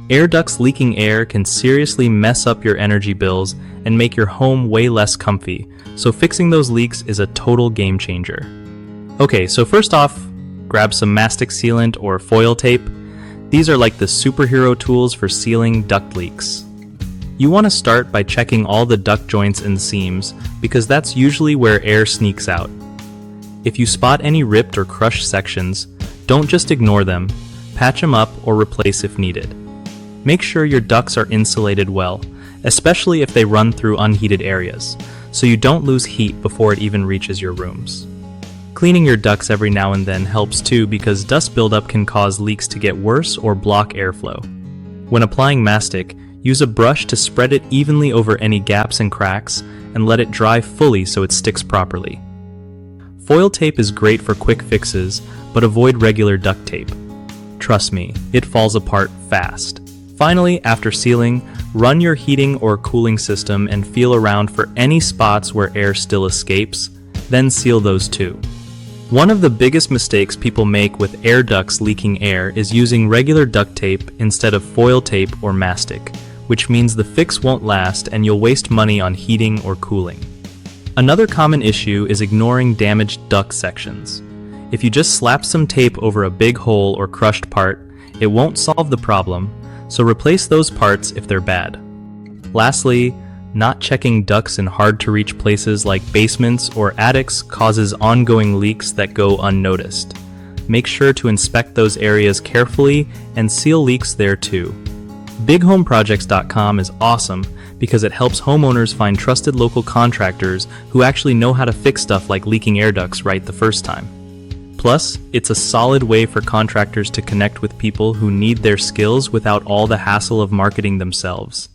Air ducts leaking air can seriously mess up your energy bills and make your home way less comfy, so fixing those leaks is a total game changer. Okay, so first off, grab some mastic sealant or foil tape. These are like the superhero tools for sealing duct leaks. You want to start by checking all the duct joints and seams, because that's usually where air sneaks out. If you spot any ripped or crushed sections, don't just ignore them, patch them up or replace if needed. Make sure your ducts are insulated well, especially if they run through unheated areas, so you don't lose heat before it even reaches your rooms. Cleaning your ducts every now and then helps too, because dust buildup can cause leaks to get worse or block airflow. When applying mastic, use a brush to spread it evenly over any gaps and cracks and let it dry fully so it sticks properly. Foil tape is great for quick fixes, but avoid regular duct tape. Trust me, it falls apart fast. Finally, after sealing, run your heating or cooling system and feel around for any spots where air still escapes, then seal those too. One of the biggest mistakes people make with air ducts leaking air is using regular duct tape instead of foil tape or mastic, which means the fix won't last and you'll waste money on heating or cooling. Another common issue is ignoring damaged duct sections. If you just slap some tape over a big hole or crushed part, it won't solve the problem, so replace those parts if they're bad. Lastly, not checking ducts in hard-to-reach places like basements or attics causes ongoing leaks that go unnoticed. Make sure to inspect those areas carefully and seal leaks there too. BigHomeProjects.com is awesome because it helps homeowners find trusted local contractors who actually know how to fix stuff like leaking air ducts right the first time. Plus, it's a solid way for contractors to connect with people who need their skills without all the hassle of marketing themselves.